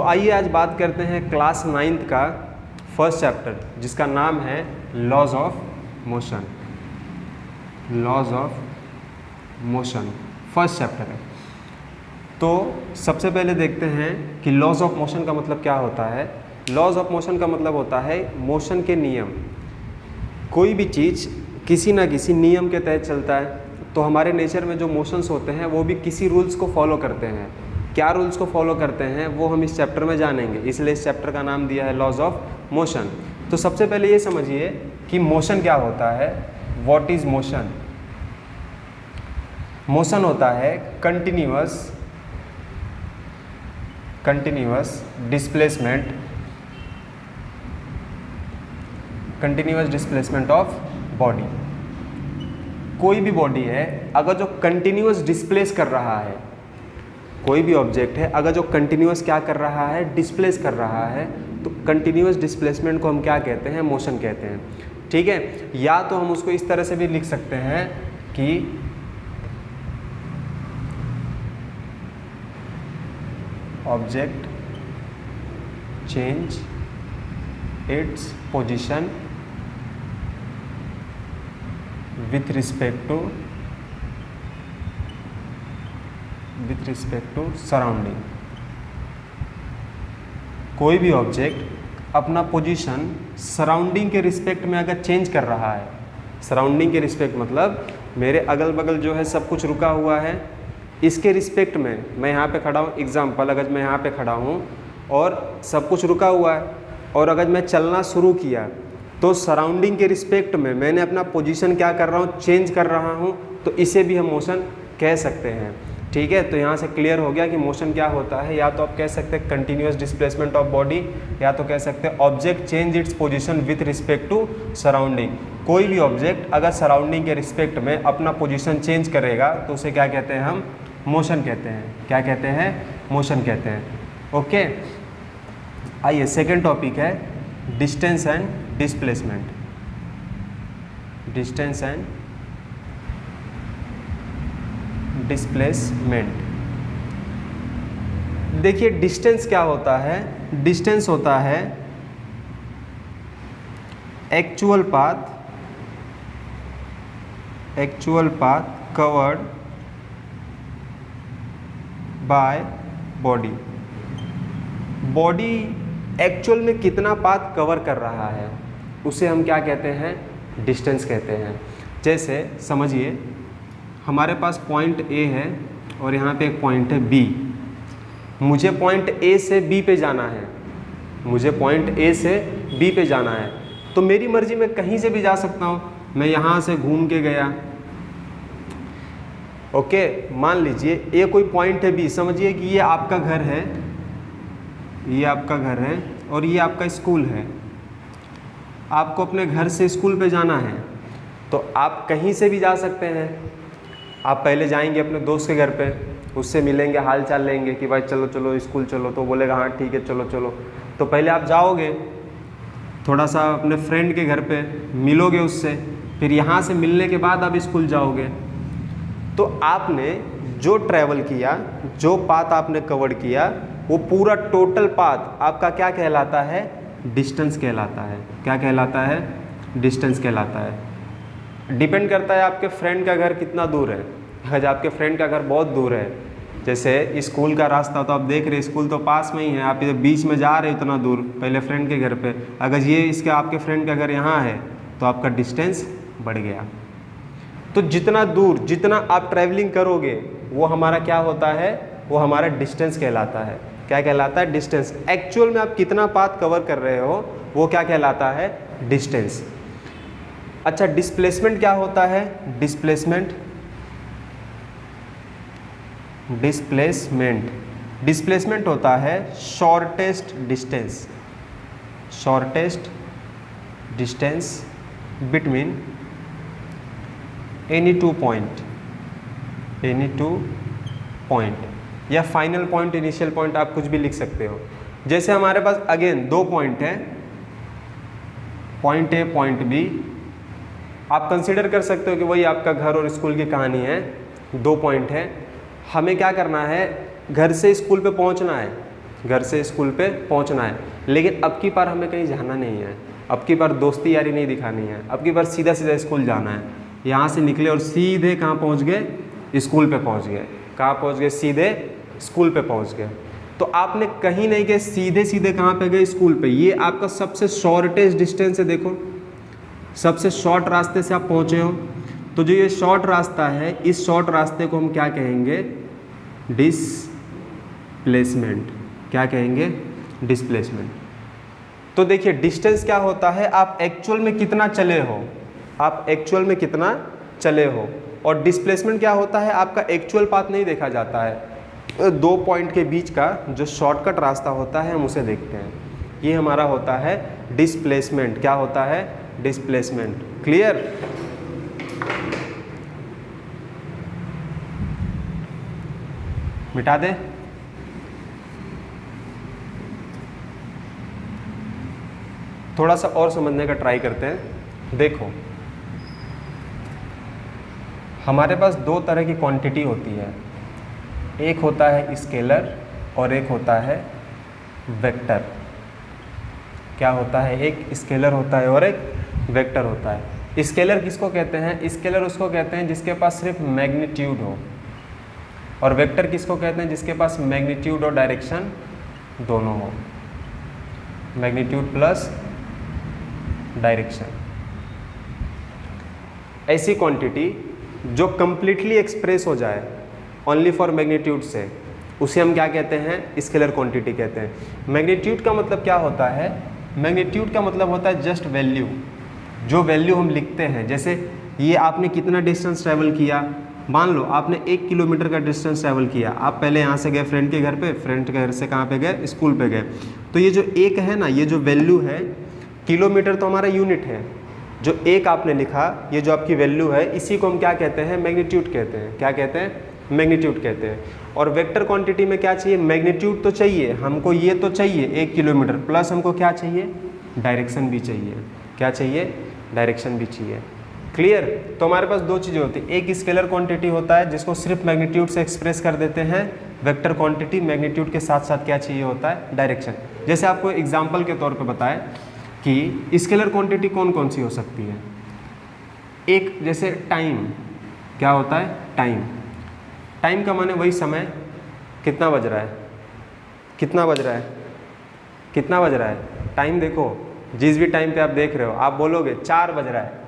आइए आज बात करते हैं क्लास 9th का फर्स्ट चैप्टर, जिसका नाम है laws of motion. Laws of motion first chapter है। तो सबसे पहले देखते हैं कि लॉज ऑफ मोशन का मतलब क्या होता है। लॉज ऑफ मोशन का मतलब होता है मोशन के नियम। कोई भी चीज़ किसी ना किसी नियम के तहत चलता है। तो हमारे नेचर में जो मोशंस होते हैं वो भी किसी रूल्स को फॉलो करते हैं। क्या रूल्स को फॉलो करते हैं वो हम इस चैप्टर में जानेंगे, इसलिए इस चैप्टर का नाम दिया है लॉज ऑफ मोशन। तो सबसे पहले ये समझिए कि मोशन क्या होता है। What is motion? मोशन होता है कंटिन्यूअस डिस्प्लेसमेंट ऑफ बॉडी। कोई भी बॉडी है अगर जो कंटिन्यूअस डिस्प्लेस कर रहा है, कोई भी ऑब्जेक्ट है अगर जो कंटिन्यूअस क्या कर रहा है, डिस्प्लेस कर रहा है, तो कंटिन्यूअस डिस्प्लेसमेंट को हम क्या कहते हैं? मोशन कहते हैं। ठीक है। या तो हम उसको इस तरह से भी लिख सकते हैं कि object change its position with respect to surrounding. कोई भी ऑब्जेक्ट अपना पोजीशन सराउंडिंग के रिस्पेक्ट में अगर चेंज कर रहा है, सराउंडिंग के रिस्पेक्ट मतलब मेरे अगल बगल जो है सब कुछ रुका हुआ है, इसके रिस्पेक्ट में मैं यहाँ पे खड़ा हूँ। एग्जाम्पल, अगर मैं यहाँ पे खड़ा हूँ और सब कुछ रुका हुआ है और अगर मैं चलना शुरू किया तो सराउंडिंग के रिस्पेक्ट में मैंने अपना पोजीशन क्या कर रहा हूँ? चेंज कर रहा हूँ। तो इसे भी हम मोशन कह सकते हैं। ठीक है। तो यहाँ से क्लियर हो गया कि मोशन क्या होता है। या तो आप कह सकते हैं कंटिन्यूअस डिस्प्लेसमेंट ऑफ बॉडी, या तो कह सकते हैं object change its position with respect to surrounding. कोई भी ऑब्जेक्ट अगर सराउंडिंग के रिस्पेक्ट में अपना पोजीशन चेंज करेगा तो उसे क्या कहते हैं? हम मोशन कहते हैं। क्या कहते हैं? मोशन कहते हैं। ओके। आइए सेकेंड टॉपिक है distance and displacement. Distance and displacement. देखिए डिस्टेंस क्या होता है? डिस्टेंस होता है actual path covered by body. Body actual में कितना पाथ कवर कर रहा है उसे हम क्या कहते हैं? डिस्टेंस कहते हैं। जैसे समझिए हमारे पास पॉइंट ए है और यहाँ पे एक पॉइंट है बी। मुझे पॉइंट ए से बी पे जाना है, मुझे पॉइंट ए से बी पे जाना है। तो मेरी मर्जी मैं कहीं से भी जा सकता हूँ। मैं यहाँ से घूम के गया। ओके। मान लीजिए ये कोई पॉइंट है बी। समझिए कि ये आपका घर है, ये आपका घर है और ये आपका स्कूल है। आपको अपने घर से स्कूल पे जाना है तो आप कहीं से भी जा सकते हैं। आप पहले जाएंगे अपने दोस्त के घर पे, उससे मिलेंगे, हाल चाल लेंगे कि भाई चलो चलो स्कूल चलो, तो बोलेगा हाँ ठीक है चलो चलो। तो पहले आप जाओगे, थोड़ा सा अपने फ्रेंड के घर पे मिलोगे उससे, फिर यहाँ से मिलने के बाद आप स्कूल जाओगे। तो आपने जो ट्रैवल किया, जो पाथ आपने कवर किया, वो पूरा टोटल पाथ आपका क्या कहलाता है? डिस्टेंस कहलाता है। क्या कहलाता है? डिस्टेंस कहलाता है। डिपेंड करता है आपके फ्रेंड का घर कितना दूर है। अगर आपके फ्रेंड का घर बहुत दूर है, जैसे स्कूल का रास्ता, तो आप देख रहे स्कूल तो पास में ही है, आप इधर बीच में जा रहे हो इतना दूर पहले फ्रेंड के घर पे, अगर ये इसके आपके फ्रेंड का घर यहाँ है तो आपका डिस्टेंस बढ़ गया। तो जितना दूर, जितना आप ट्रैवलिंग करोगे वो हमारा क्या होता है? वो हमारा डिस्टेंस कहलाता है। क्या कहलाता है? डिस्टेंस। एक्चुअल में आप कितना पाथ कवर कर रहे हो वो क्या कहलाता है? डिस्टेंस। अच्छा, डिस्प्लेसमेंट क्या होता है? डिस्प्लेसमेंट होता है shortest distance between any two point या फाइनल पॉइंट, इनिशियल पॉइंट, आप कुछ भी लिख सकते हो। जैसे हमारे पास अगेन दो पॉइंट है, पॉइंट ए पॉइंट बी। आप कंसिडर कर सकते हो कि वही आपका घर और स्कूल की कहानी है। दो पॉइंट है, हमें क्या करना है? घर से स्कूल पे पहुंचना है। घर से स्कूल पे पहुंचना है। लेकिन अब की बार हमें कहीं जाना नहीं है, अब की बार दोस्ती यारी नहीं दिखानी है, अब की बार सीधा सीधा स्कूल जाना है। यहाँ से निकले और सीधे कहाँ पहुँच गए, स्कूल पे पहुँच गए। कहाँ पहुँच गए, सीधे स्कूल पे पहुँच गए। तो आपने कहीं नहीं गए, सीधे सीधे कहाँ पे गए, स्कूल पे। ये आपका सबसे शॉर्टेस्ट डिस्टेंस है, देखो सबसे शॉर्ट रास्ते से आप पहुँचे हो। तो जो ये शॉर्ट रास्ता है, इस शॉर्ट रास्ते को हम क्या कहेंगे, डिस्प्लेसमेंट। क्या कहेंगे, डिस्प्लेसमेंट। तो देखिए डिस्टेंस क्या होता है, आप एक्चुअल में कितना चले हो, आप एक्चुअल में कितना चले हो। और डिस्प्लेसमेंट क्या होता है, आपका एक्चुअल पाथ नहीं देखा जाता है, दो पॉइंट के बीच का जो शॉर्टकट रास्ता होता है हम उसे देखते हैं। ये हमारा होता है डिस्प्लेसमेंट। क्या होता है, डिस्प्लेसमेंट। क्लियर। मिटा दे। थोड़ा सा और समझने का ट्राई करते हैं। देखो हमारे पास दो तरह की क्वांटिटी होती है, एक होता है स्केलर और एक होता है वेक्टर। क्या होता है, एक स्केलर होता है और एक वेक्टर होता है। स्केलर किसको कहते हैं, स्केलर उसको कहते हैं जिसके पास सिर्फ मैग्नीट्यूड हो, और वेक्टर किसको कहते हैं, जिसके पास मैग्नीट्यूड और डायरेक्शन दोनों हो, मैग्नीट्यूड प्लस डायरेक्शन। ऐसी क्वांटिटी जो कंप्लीटली एक्सप्रेस हो जाए ओनली फॉर मैग्नीट्यूड से, उसे हम क्या कहते हैं, स्केलर क्वांटिटी कहते हैं। मैग्नीट्यूड का मतलब क्या होता है, मैग्नीट्यूड का मतलब होता है जस्ट वैल्यू, जो वैल्यू हम लिखते हैं। जैसे ये आपने कितना डिस्टेंस ट्रैवल किया, मान लो आपने 1 किलोमीटर का डिस्टेंस ट्रैवल किया। आप पहले यहाँ से गए फ्रेंड के घर पे, फ्रेंड के घर से कहाँ पे गए, स्कूल पे गए। तो ये जो एक है ना, ये जो वैल्यू है, किलोमीटर तो हमारा यूनिट है, जो एक आपने लिखा, ये जो आपकी वैल्यू है, इसी को हम क्या कहते हैं, मैग्नीट्यूड कहते हैं। क्या कहते हैं, मैग्नीट्यूड कहते हैं। और वेक्टर क्वांटिटी में क्या चाहिए, मैग्नीट्यूड तो चाहिए हमको, ये तो चाहिए 1 किलोमीटर, प्लस हमको क्या चाहिए, डायरेक्शन भी चाहिए। क्या चाहिए, डायरेक्शन भी चाहिए। क्लियर। तो हमारे पास दो चीज़ें होती हैं, एक स्केलर क्वांटिटी होता है जिसको सिर्फ मैग्नीट्यूड से एक्सप्रेस कर देते हैं, वेक्टर क्वांटिटी मैग्नीट्यूड के साथ साथ क्या चाहिए होता है, डायरेक्शन। जैसे आपको एग्जाम्पल के तौर पर बताएं कि स्केलर क्वांटिटी कौन कौन सी हो सकती है। एक जैसे टाइम, क्या होता है, टाइम। टाइम का माने वही समय, कितना बज रहा है, कितना बज रहा है, कितना बज रहा है। टाइम देखो, जिस भी टाइम पे आप देख रहे हो, आप बोलोगे 4 बज रहा है,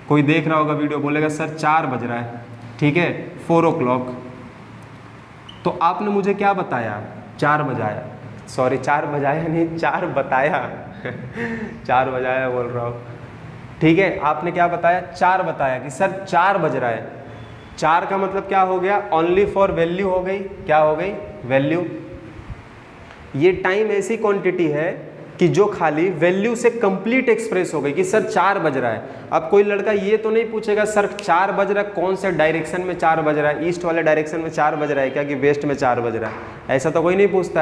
कोई देख रहा होगा वीडियो बोलेगा सर 4 बज रहा है, ठीक है, 4 o'clock। तो आपने मुझे क्या बताया, 4 बजाया, सॉरी 4 बजाया नहीं, 4 बताया 4 बजाया बोल रहा हूँ, ठीक है। आपने क्या बताया, 4 बताया कि सर 4 बज रहा है। 4 का मतलब क्या हो गया, ओनली फॉर वैल्यू हो गई। क्या हो गई, वैल्यू। ये टाइम ऐसी क्वांटिटी है कि जो खाली वैल्यू से कंप्लीट एक्सप्रेस हो गई कि सर 4 बज रहा है। अब कोई लड़का ये तो नहीं पूछेगा सर 4 बज रहा है, कौन से डायरेक्शन में 4 बज रहा है, ईस्ट वाले डायरेक्शन में 4 बज रहा है क्या, कि वेस्ट में 4 बज रहा है, ऐसा तो कोई नहीं पूछता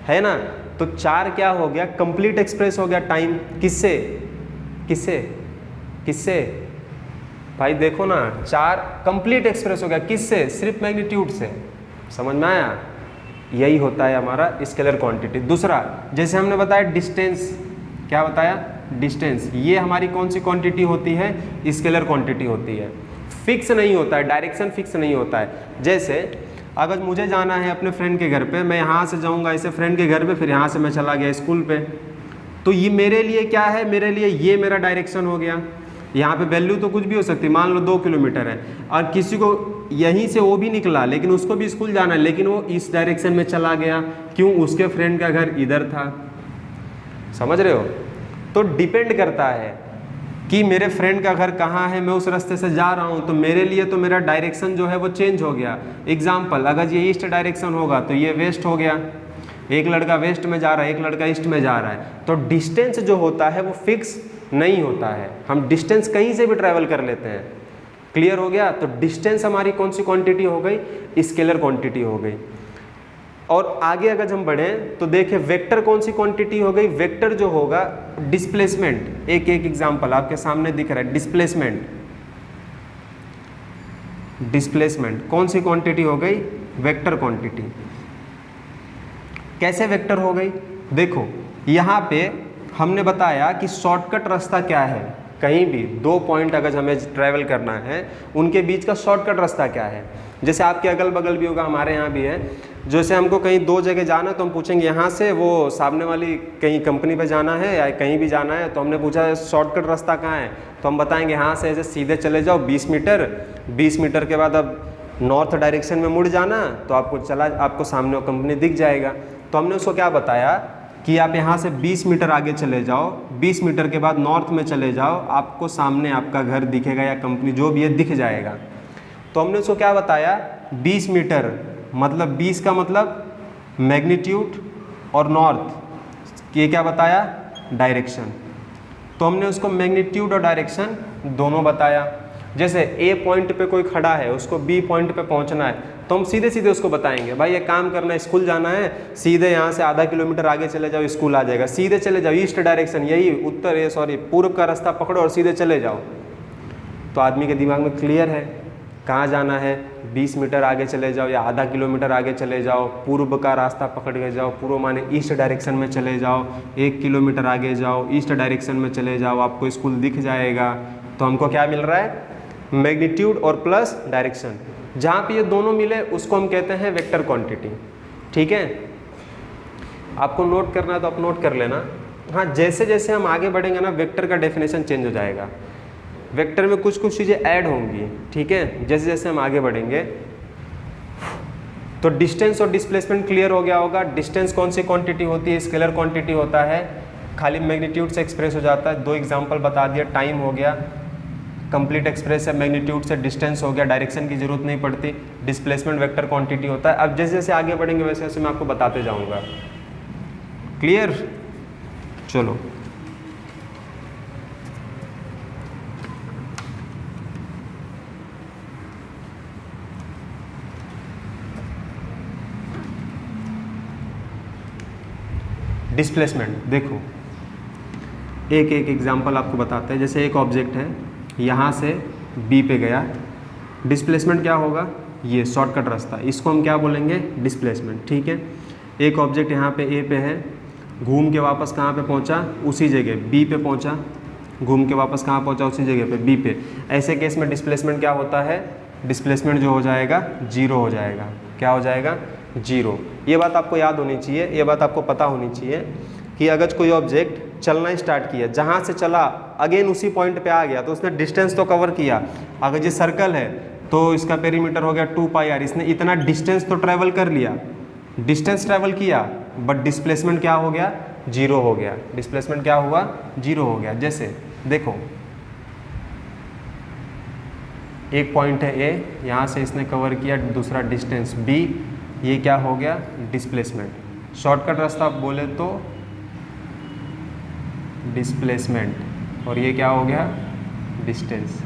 है ना। तो 4 क्या हो गया, कंप्लीट एक्सप्रेस हो गया टाइम। किससे, किससे, किससे भाई, देखो ना, 4 कंप्लीट एक्सप्रेस हो गया, किससे, सिर्फ मैग्नीट्यूड से। समझ में आया, यही होता है हमारा स्केलर क्वांटिटी। दूसरा, जैसे हमने बताया डिस्टेंस, क्या बताया, डिस्टेंस। ये हमारी कौन सी क्वांटिटी होती है, स्केलर क्वांटिटी होती है। फिक्स नहीं होता है, डायरेक्शन फिक्स नहीं होता है। जैसे अगर मुझे जाना है अपने फ्रेंड के घर पे, मैं यहाँ से जाऊँगा ऐसे फ्रेंड के घर पे, फिर यहाँ से मैं चला गया स्कूल पे, तो ये मेरे लिए क्या है, मेरे लिए ये मेरा डायरेक्शन हो गया। यहाँ पे वैल्यू तो कुछ भी हो सकती है, मान लो 2 किलोमीटर है और किसी को यहीं से वो भी निकला लेकिन उसको भी स्कूल जाना है, लेकिन वो इस डायरेक्शन में चला गया, क्यों, उसके फ्रेंड का घर इधर था। समझ रहे हो। तो डिपेंड करता है कि मेरे फ्रेंड का घर कहाँ है, मैं उस रास्ते से जा रहा हूँ, तो मेरे लिए तो मेरा डायरेक्शन जो है वो चेंज हो गया। एग्जाम्पल, अगर ये ईस्ट डायरेक्शन होगा तो ये वेस्ट हो गया, एक लड़का वेस्ट में जा रहा है, एक लड़का ईस्ट में जा रहा है। तो डिस्टेंस जो होता है वो फिक्स नहीं होता है, हम डिस्टेंस कहीं से भी ट्रैवल कर लेते हैं। क्लियर हो गया। तो डिस्टेंस हमारी कौन सी क्वांटिटी हो गई, स्केलर क्वांटिटी हो गई। और आगे अगर हम बढ़ें तो देखें वेक्टर कौन सी क्वांटिटी हो गई। वेक्टर जो होगा डिस्प्लेसमेंट, एक एक एग्जांपल आपके सामने दिख रहा है। डिस्प्लेसमेंट, डिस्प्लेसमेंट कौन सी क्वांटिटी हो गई, वेक्टर क्वांटिटी। कैसे वेक्टर हो गई? देखो यहाँ पे हमने बताया कि शॉर्टकट रास्ता क्या है, कहीं भी दो पॉइंट अगर हमें ट्रैवल करना है उनके बीच का शॉर्टकट रास्ता क्या है। जैसे आपके अगल बगल भी होगा, हमारे यहाँ भी है, जैसे हमको कहीं दो जगह जाना तो हम पूछेंगे यहाँ से वो सामने वाली कहीं कंपनी पे जाना है या कहीं भी जाना है, तो हमने पूछा शॉर्टकट रास्ता कहाँ है, तो हम बताएंगे यहाँ से ऐसे सीधे चले जाओ 20 मीटर, 20 मीटर के बाद अब नॉर्थ डायरेक्शन में मुड़ जाना तो आपको सामने वो कंपनी दिख जाएगा। तो हमने उसको क्या बताया कि आप यहाँ से 20 मीटर आगे चले जाओ, 20 मीटर के बाद नॉर्थ में चले जाओ, आपको सामने आपका घर दिखेगा या कंपनी जो भी है दिख जाएगा। तो हमने उसको क्या बताया, 20 मीटर मतलब 20 का मतलब मैग्नीट्यूड और नॉर्थ ये क्या बताया, डायरेक्शन। तो हमने उसको मैग्नीट्यूड और डायरेक्शन दोनों बताया। जैसे ए पॉइंट पे कोई खड़ा है, उसको बी पॉइंट पे पहुंचना है, तो हम सीधे सीधे उसको बताएंगे भाई ये काम करना है, स्कूल जाना है, सीधे यहाँ से आधा किलोमीटर आगे चले जाओ स्कूल आ जाएगा, सीधे चले जाओ ईस्ट डायरेक्शन, यही पूर्व का रास्ता पकड़ो और सीधे चले जाओ। तो आदमी के दिमाग में क्लियर है कहाँ जाना है, 20 मीटर आगे चले जाओ या आधा किलोमीटर आगे चले जाओ, पूर्व का रास्ता पकड़ के जाओ, पूर्व माने ईस्ट डायरेक्शन में चले जाओ, 1 किलोमीटर आगे जाओ, ईस्ट डायरेक्शन में चले जाओ, आपको स्कूल दिख जाएगा। तो हमको क्या मिल रहा है, मैग्नीट्यूड और प्लस डायरेक्शन। जहाँ पे ये दोनों मिले उसको हम कहते हैं वेक्टर क्वांटिटी। ठीक है, आपको नोट करना है तो आप नोट कर लेना। हाँ, जैसे जैसे हम आगे बढ़ेंगे ना वेक्टर का डेफिनेशन चेंज हो जाएगा, वेक्टर में कुछ कुछ चीज़ें ऐड होंगी। ठीक है, जैसे जैसे हम आगे बढ़ेंगे। तो डिस्टेंस और डिस्प्लेसमेंट क्लियर हो गया होगा। डिस्टेंस कौन सी क्वांटिटी होती है, स्केलर क्वांटिटी होता है, खाली मैग्नीट्यूड से एक्सप्रेस हो जाता है। 2 एग्जाम्पल बता दिया, टाइम हो गया, कंप्लीट एक्सप्रेस है, मैग्नीट्यूड से डिस्टेंस हो गया, डायरेक्शन की जरूरत नहीं पड़ती, डिस्प्लेसमेंट वेक्टर क्वांटिटी होता है। अब जैसे जैसे आगे बढ़ेंगे वैसे वैसे मैं आपको बताते जाऊंगा। क्लियर, चलो डिस्प्लेसमेंट देखो, एक एक एग्जांपल आपको बताते हैं। जैसे एक ऑब्जेक्ट है यहाँ से बी पे गया, डिस्प्लेसमेंट क्या होगा, ये शॉर्टकट रास्ता, इसको हम क्या बोलेंगे, डिस्प्लेसमेंट। ठीक है, एक ऑब्जेक्ट यहाँ पे ए पे है, घूम के वापस कहाँ पे पहुँचा, उसी जगह बी पे पहुँचा, घूम के वापस कहाँ पहुँचा, उसी जगह पे बी पे। ऐसे केस में डिस्प्लेसमेंट क्या होता है, डिस्प्लेसमेंट जो हो जाएगा 0 हो जाएगा। क्या हो जाएगा, 0। ये बात आपको याद होनी चाहिए, ये बात आपको पता होनी चाहिए कि अगर कोई ऑब्जेक्ट चलना स्टार्ट किया, जहाँ से चला अगेन उसी पॉइंट पे आ गया तो उसने डिस्टेंस तो कवर किया। अगर ये सर्कल है तो इसका पेरीमीटर हो गया 2πr, इसने इतना डिस्टेंस तो ट्रैवल कर लिया, डिस्टेंस ट्रैवल किया, बट डिस्प्लेसमेंट क्या हो गया, 0 हो गया। डिस्प्लेसमेंट क्या हुआ, 0 हो गया। जैसे देखो एक पॉइंट है ए, यहाँ से इसने कवर किया दूसरा डिस्टेंस b, ये क्या हो गया, डिस्प्लेसमेंट। शॉर्टकट रास्ता आप बोले तो डिस्प्लेसमेंट, और ये क्या हो गया, डिस्टेंस।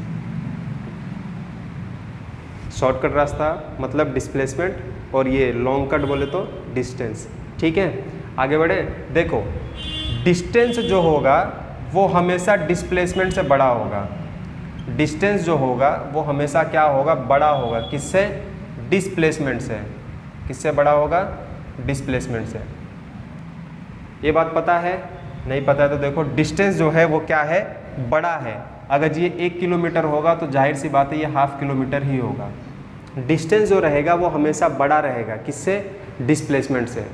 शॉर्टकट रास्ता मतलब डिस्प्लेसमेंट, और ये लॉन्ग कट बोले तो डिस्टेंस। ठीक है, आगे बढ़े। देखो डिस्टेंस जो होगा वो हमेशा डिस्प्लेसमेंट से बड़ा होगा। डिस्टेंस जो होगा वो हमेशा क्या होगा, बड़ा होगा। किससे, डिस्प्लेसमेंट से। किससे बड़ा होगा, डिस्प्लेसमेंट से। ये बात पता है, नहीं पता है तो देखो, डिस्टेंस जो है वो क्या है, बड़ा है। अगर ये 1 किलोमीटर होगा तो जाहिर सी बात है ये ½ किलोमीटर ही होगा। डिस्टेंस जो रहेगा वो हमेशा बड़ा रहेगा। किससे, डिस्प्लेसमेंट से।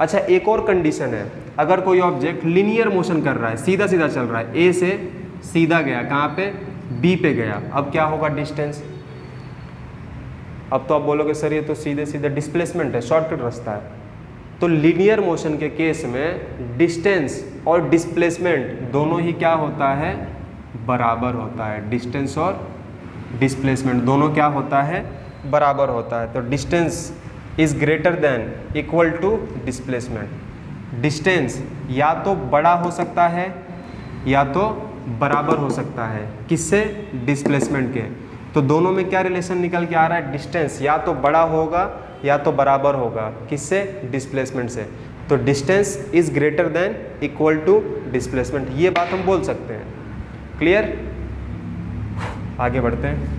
अच्छा, एक और कंडीशन है, अगर कोई ऑब्जेक्ट लीनियर मोशन कर रहा है, सीधा सीधा चल रहा है, ए से सीधा गया, कहाँ पे, बी पे गया, अब क्या होगा, डिस्टेंस। अब तो आप बोलोगे सर ये तो सीधे सीधे डिस्प्लेसमेंट है, शॉर्टकट रास्ता है। तो लीनियर मोशन के केस में डिस्टेंस और डिस्प्लेसमेंट दोनों ही क्या होता है, बराबर होता है। डिस्टेंस और डिस्प्लेसमेंट दोनों क्या होता है, बराबर होता है। तो distance is greater than equal to displacement. Distance या तो बड़ा हो सकता है या तो बराबर हो सकता है। किससे, डिस्प्लेसमेंट के। तो दोनों में क्या रिलेशन निकल के आ रहा है, डिस्टेंस या तो बड़ा होगा या तो बराबर होगा। किससे, डिस्प्लेसमेंट से। तो distance is greater than equal to displacement, ये बात हम बोल सकते हैं। क्लियर, आगे बढ़ते हैं।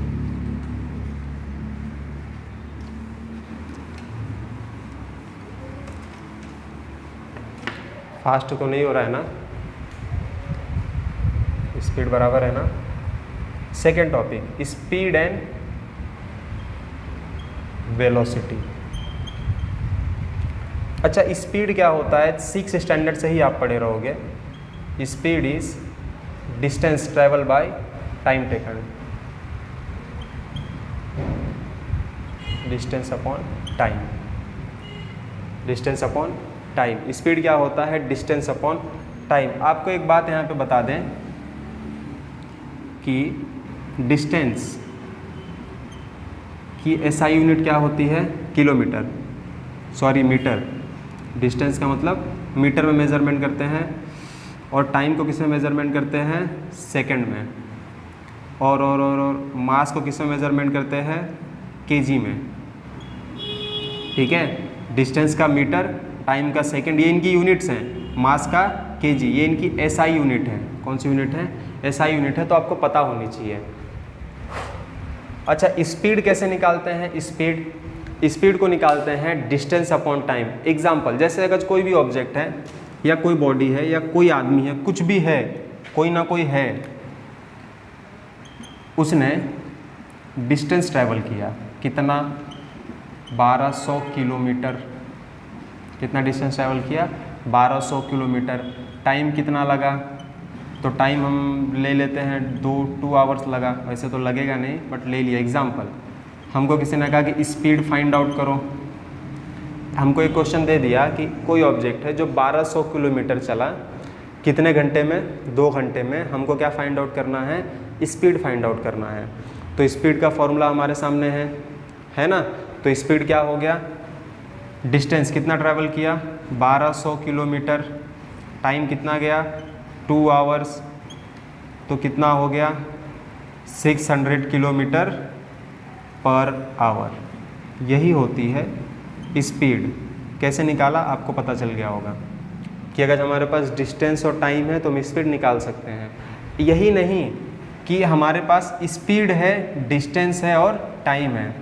फास्ट तो नहीं हो रहा है ना, स्पीड बराबर है ना। Second topic, speed and velocity. अच्छा, स्पीड क्या होता है, 6 स्टैंडर्ड से ही आप पढ़े रहोगे। Speed is distance travel by time taken, distance upon time, distance upon time. Speed क्या होता है, डिस्टेंस अपॉन टाइम। आपको एक बात यहाँ पे बता दें कि डिस्टेंस की एसआई यूनिट क्या होती है, किलोमीटर, सॉरी मीटर। डिस्टेंस का मतलब मीटर में मेजरमेंट करते हैं, और टाइम को किस में मेजरमेंट करते हैं, सेकंड में। और मास को किस में मेजरमेंट करते हैं, केजी में। ठीक है, डिस्टेंस का मीटर, टाइम का सेकंड, ये इनकी यूनिट्स हैं। मास का केजी, ये इनकी एसआई यूनिट है। कौन सी यूनिट है, एसआई यूनिट है, तो आपको पता होनी चाहिए। अच्छा, स्पीड कैसे निकालते हैं, स्पीड को निकालते हैं डिस्टेंस अपॉन टाइम। एग्जाम्पल, जैसे अगर कोई भी ऑब्जेक्ट है या कोई बॉडी है या कोई आदमी है, कुछ भी है, कोई ना कोई है, उसने डिस्टेंस ट्रैवल किया, कितना, 1200 किलोमीटर। कितना डिस्टेंस ट्रैवल किया, 1200 किलोमीटर। टाइम कितना लगा, तो टाइम हम ले लेते हैं 2 आवर्स लगा, वैसे तो लगेगा नहीं बट ले लिया। एग्जाम्पल, हमको किसी ने कहा कि स्पीड फाइंड आउट करो। हमको एक क्वेश्चन दे दिया कि कोई ऑब्जेक्ट है जो 1200 किलोमीटर चला, कितने घंटे में, 2 घंटे में। हमको क्या फाइंड आउट करना है, स्पीड फाइंड आउट करना है। तो स्पीड का फॉर्मूला हमारे सामने है ना। तो स्पीड क्या हो गया, डिस्टेंस कितना ट्रैवल किया, 1200 किलोमीटर, टाइम कितना गया, 2 आवर्स, तो कितना हो गया, 600 किलोमीटर पर आवर। यही होती है स्पीड। कैसे निकाला, आपको पता चल गया होगा कि अगर हमारे पास डिस्टेंस और टाइम है तो हम स्पीड निकाल सकते हैं। यही नहीं कि हमारे पास स्पीड है, डिस्टेंस है और टाइम है,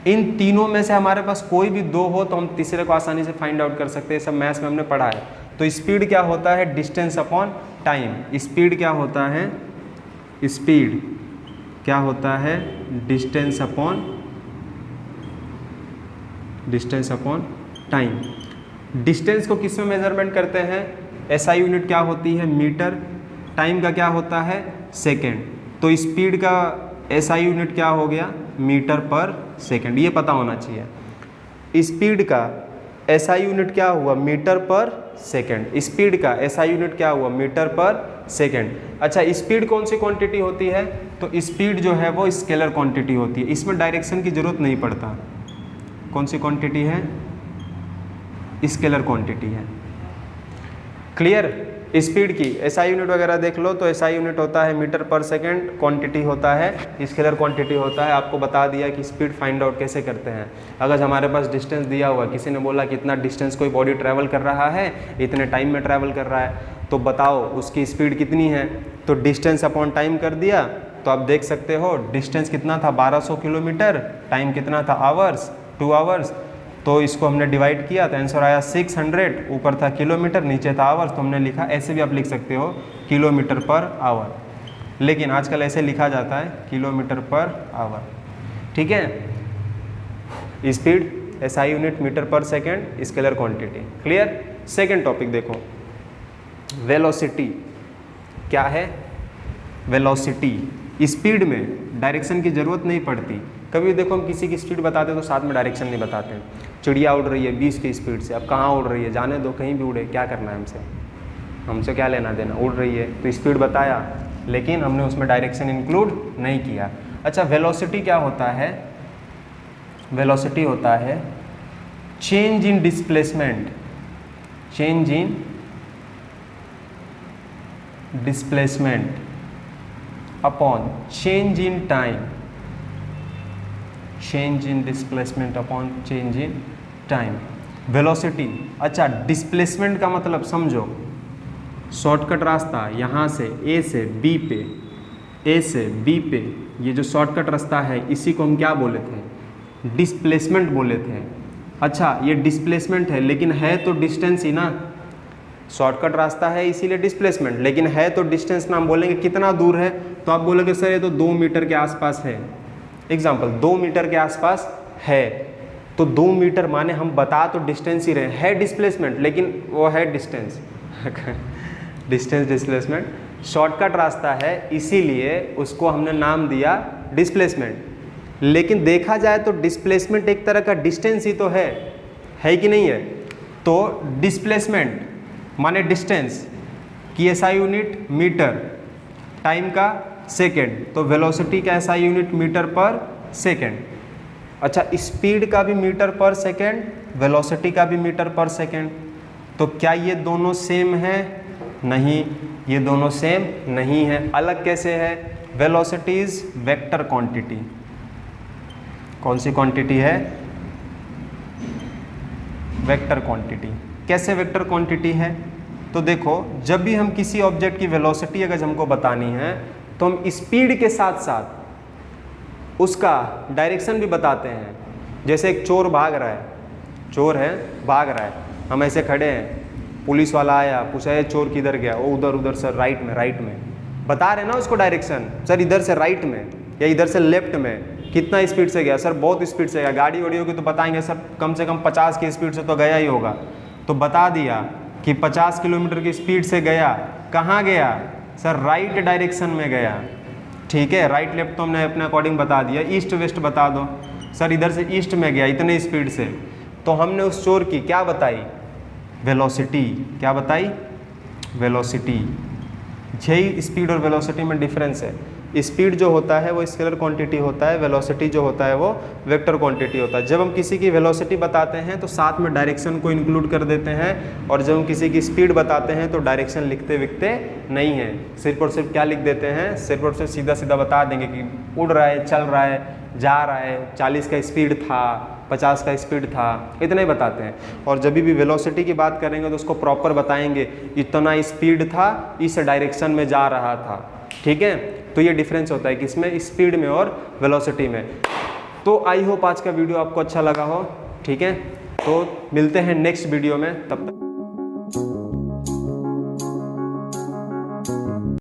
इन तीनों में से हमारे पास कोई भी 2 हो तो हम तीसरे को आसानी से फाइंड आउट कर सकते हैं। सब मैथ्स में हमने पढ़ा है। तो स्पीड क्या होता है, डिस्टेंस अपॉन टाइम। स्पीड क्या होता है, स्पीड क्या होता है, डिस्टेंस अपॉन टाइम। डिस्टेंस को किस में मेजरमेंट करते हैं, एसआई यूनिट क्या होती है, मीटर। टाइम का क्या होता है, सेकेंड। तो स्पीड का एसआई यूनिट क्या हो गया, मीटर पर सेकेंड। ये पता होना चाहिए। स्पीड का एसआई यूनिट क्या हुआ, मीटर पर सेकेंड। स्पीड का एसआई यूनिट क्या हुआ, मीटर पर सेकेंड। अच्छा, स्पीड कौन सी क्वांटिटी होती है, तो स्पीड जो है वो स्केलर क्वांटिटी होती है। इसमें डायरेक्शन की जरूरत नहीं पड़ता। कौन सी क्वांटिटी है, स्केलर क्वांटिटी है। क्लियर। स्पीड की एसआई यूनिट वगैरह देख लो, तो एसआई यूनिट होता है मीटर पर सेकेंड, क्वांटिटी होता है स्केलर क्वांटिटी होता है। आपको बता दिया कि स्पीड फाइंड आउट कैसे करते हैं। अगर हमारे पास डिस्टेंस दिया हुआ, किसी ने बोला कि इतना डिस्टेंस कोई बॉडी ट्रैवल कर रहा है, इतने टाइम में ट्रैवल कर रहा है, तो बताओ उसकी स्पीड कितनी है। तो डिस्टेंस अपॉन टाइम कर दिया, तो आप देख सकते हो डिस्टेंस कितना था, 1200 किलोमीटर, टाइम कितना था, आवर्स, 2 आवर्स। तो इसको हमने डिवाइड किया तो आंसर आया 600। ऊपर था किलोमीटर, नीचे था आवर्स, तो हमने लिखा। ऐसे भी आप लिख सकते हो किलोमीटर पर आवर, लेकिन आजकल ऐसे लिखा जाता है किलोमीटर पर आवर। ठीक है। स्पीड एसआई यूनिट मीटर पर second, scalar quantity. Clear. Second topic देखो, वेलोसिटी। क्या है, वेलोसिटी। स्पीड में डायरेक्शन की जरूरत नहीं पड़ती। कभी देखो हम किसी की स्पीड बताते हैं तो साथ में डायरेक्शन नहीं बताते। चिड़िया उड़ रही है 20 की स्पीड से, अब कहाँ उड़ रही है, जाने दो, कहीं भी उड़े, क्या करना है हमसे क्या लेना देना, उड़ रही है तो स्पीड बताया, लेकिन हमने उसमें डायरेक्शन इंक्लूड नहीं किया। अच्छा, वेलोसिटी क्या होता है, वेलोसिटी होता है change in displacement, change in displacement upon change in time, change in displacement upon change in time. Velocity. अच्छा, डिस्प्लेसमेंट का मतलब समझो, शॉर्टकट रास्ता यहाँ से ए से बी पे, ए से बी पे, ये जो शॉर्टकट रास्ता है इसी को हम क्या बोले थे, डिस्प्लेसमेंट बोले थे। अच्छा, ये डिस्प्लेसमेंट है लेकिन है तो डिस्टेंस ही ना, शॉर्टकट रास्ता है इसीलिए डिस्प्लेसमेंट, लेकिन है तो डिस्टेंस ना हम बोलेंगे कितना दूर है, तो आप बोलोगे सर ये तो 2 मीटर के आसपास है। एग्जाम्पल 2 मीटर के आसपास है, तो 2 मीटर माने हम बता तो डिस्टेंस ही रहे, है डिस्प्लेसमेंट लेकिन वो है डिस्टेंस डिस्टेंस डिस्प्लेसमेंट, शॉर्टकट रास्ता है इसीलिए उसको हमने नाम दिया डिस्प्लेसमेंट। लेकिन देखा जाए तो डिस्प्लेसमेंट एक तरह का डिस्टेंस ही तो है कि नहीं है। तो डिस्प्लेसमेंट माने डिस्टेंस की एसआई यूनिट मीटर, टाइम का सेकेंड, तो वेलोसिटी का एसआई यूनिट मीटर पर सेकेंड। अच्छा, स्पीड का भी मीटर पर सेकेंड, वेलोसिटी का भी मीटर पर सेकेंड, तो क्या ये दोनों सेम है? नहीं, ये दोनों सेम नहीं है। अलग कैसे है? Velocity is vector quantity. कौन सी क्वांटिटी है? Vector quantity. कैसे वेक्टर क्वांटिटी है? तो देखो, जब भी हम किसी ऑब्जेक्ट की वेलोसिटी अगर हमको बतानी है तो हम स्पीड के साथ साथ उसका डायरेक्शन भी बताते हैं। जैसे एक चोर भाग रहा है, चोर है भाग रहा है, हम ऐसे खड़े हैं, पुलिस वाला आया, पूछा ये चोर किधर गया? वो उधर सर राइट में बता रहे ना उसको डायरेक्शन, सर इधर से राइट में या इधर से लेफ्ट में। कितना स्पीड से गया? सर बहुत स्पीड से गया। गाड़ी वाड़ी होगी तो बताएंगे सर कम से कम 50 की स्पीड से तो गया ही होगा, तो बता दिया कि 50 किलोमीटर की स्पीड से गया। कहाँ गया? सर राइट डायरेक्शन में गया। ठीक है, राइट लेफ्ट तो हमने अपने अकॉर्डिंग बता दिया, ईस्ट वेस्ट बता दो। सर इधर से ईस्ट में गया इतने स्पीड से, तो हमने उस चोर की क्या बताई? वेलोसिटी। क्या बताई? वेलोसिटी। यही स्पीड और वेलोसिटी में डिफरेंस है। स्पीड जो होता है वो स्केलर क्वांटिटी होता है, वेलोसिटी जो होता है वो वेक्टर क्वांटिटी होता है। जब हम किसी की वेलोसिटी बताते हैं तो साथ में डायरेक्शन को इंक्लूड कर देते हैं, और जब हम किसी की स्पीड बताते हैं तो डायरेक्शन लिखते विखते नहीं हैं, सिर्फ और सिर्फ क्या लिख देते हैं? सिर्फ और सिर्फ सीधा सीधा बता देंगे कि उड़ रहा है, चल रहा है, जा रहा है, 40 का स्पीड था, 50 का स्पीड था, इतना ही बताते हैं। और जब भी वेलोसिटी की बात करेंगे तो उसको प्रॉपर बताएंगे, इतना स्पीड था, इस डायरेक्शन में जा रहा था। ठीक है, तो ये डिफरेंस होता है किसमें? स्पीड में और वेलोसिटी में। तो आई होप आज का वीडियो आपको अच्छा लगा हो। ठीक है, तो मिलते हैं नेक्स्ट वीडियो में, तब तक